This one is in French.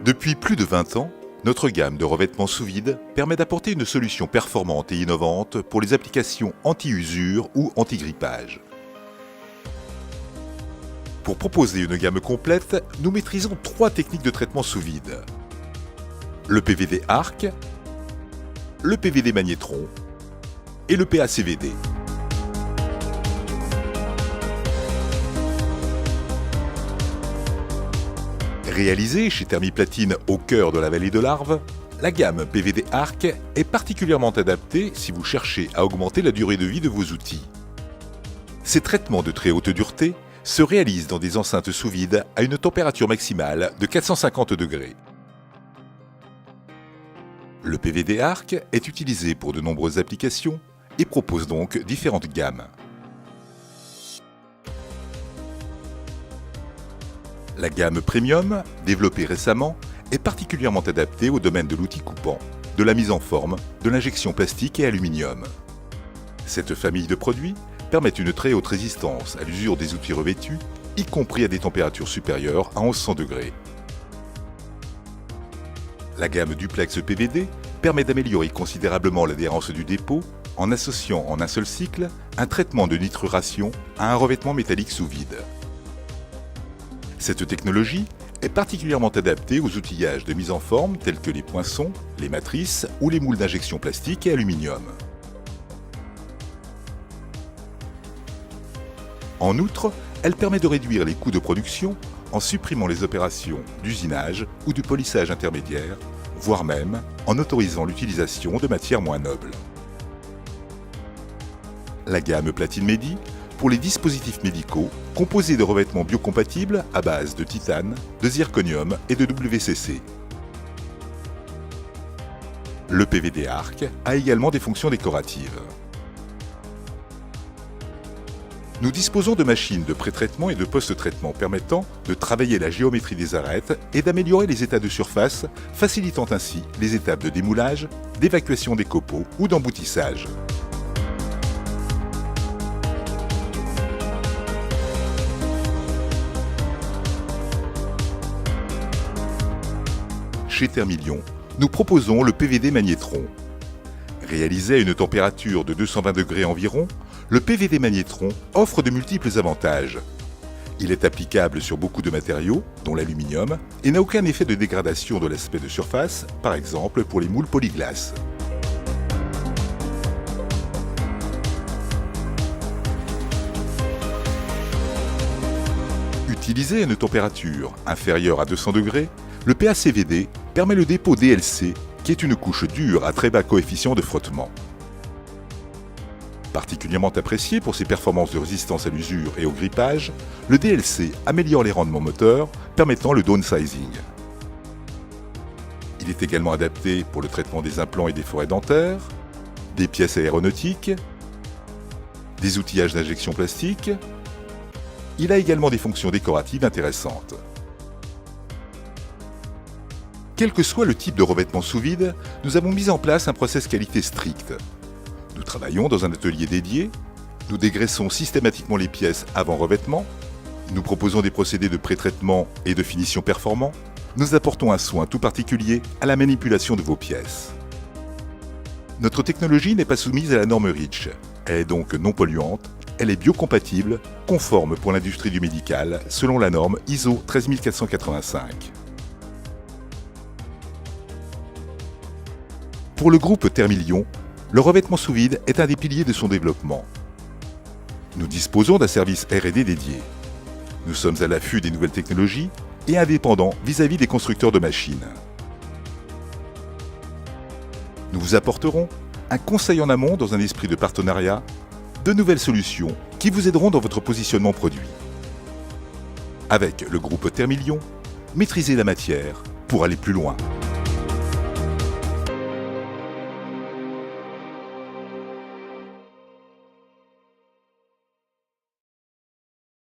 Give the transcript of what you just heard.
Depuis plus de 20 ans, notre gamme de revêtements sous vide permet d'apporter une solution performante et innovante pour les applications anti-usure ou anti-grippage. Pour proposer une gamme complète, nous maîtrisons 3 techniques de traitement sous vide. Le PVD Arc, le PVD Magnétron et le PACVD. Réalisée chez Thermiplatine au cœur de la vallée de l'Arve, la gamme PVD Arc est particulièrement adaptée si vous cherchez à augmenter la durée de vie de vos outils. Ces traitements de très haute dureté se réalisent dans des enceintes sous vide à une température maximale de 450 degrés. Le PVD Arc est utilisé pour de nombreuses applications et propose donc différentes gammes. La gamme Premium, développée récemment, est particulièrement adaptée au domaine de l'outil coupant, de la mise en forme, de l'injection plastique et aluminium. Cette famille de produits permet une très haute résistance à l'usure des outils revêtus, y compris à des températures supérieures à 1100 degrés. La gamme Duplex PVD permet d'améliorer considérablement l'adhérence du dépôt en associant en un seul cycle un traitement de nitruration à un revêtement métallique sous vide. Cette technologie est particulièrement adaptée aux outillages de mise en forme tels que les poinçons, les matrices ou les moules d'injection plastique et aluminium. En outre, elle permet de réduire les coûts de production en supprimant les opérations d'usinage ou de polissage intermédiaire, voire même en autorisant l'utilisation de matières moins nobles. La gamme Platine Medi pour les dispositifs médicaux composés de revêtements biocompatibles à base de titane, de zirconium et de WCC. Le PVD Arc a également des fonctions décoratives. Nous disposons de machines de pré-traitement et de post-traitement permettant de travailler la géométrie des arêtes et d'améliorer les états de surface, facilitant ainsi les étapes de démoulage, d'évacuation des copeaux ou d'emboutissage. Chez Thermilion, nous proposons le PVD Magnétron. Réalisé à une température de 220 degrés environ, le PVD Magnétron offre de multiples avantages. Il est applicable sur beaucoup de matériaux, dont l'aluminium, et n'a aucun effet de dégradation de l'aspect de surface, par exemple pour les moules polyglace. Utilisé à une température inférieure à 200 degrés, le PACVD permet le dépôt DLC, qui est une couche dure à très bas coefficient de frottement. Particulièrement apprécié pour ses performances de résistance à l'usure et au grippage, le DLC améliore les rendements moteurs, permettant le downsizing. Il est également adapté pour le traitement des implants et des forêts dentaires, des pièces aéronautiques, des outillages d'injection plastique. Il a également des fonctions décoratives intéressantes. Quel que soit le type de revêtement sous vide, nous avons mis en place un process qualité strict. Nous travaillons dans un atelier dédié, nous dégraissons systématiquement les pièces avant revêtement, nous proposons des procédés de pré-traitement et de finition performants, nous apportons un soin tout particulier à la manipulation de vos pièces. Notre technologie n'est pas soumise à la norme REACH, elle est donc non polluante, elle est biocompatible, conforme pour l'industrie du médical selon la norme ISO 13485. Pour le groupe Thermilion, le revêtement sous vide est un des piliers de son développement. Nous disposons d'un service R&D dédié. Nous sommes à l'affût des nouvelles technologies et indépendants vis-à-vis des constructeurs de machines. Nous vous apporterons un conseil en amont dans un esprit de partenariat, de nouvelles solutions qui vous aideront dans votre positionnement produit. Avec le groupe Thermilion, maîtrisez la matière pour aller plus loin.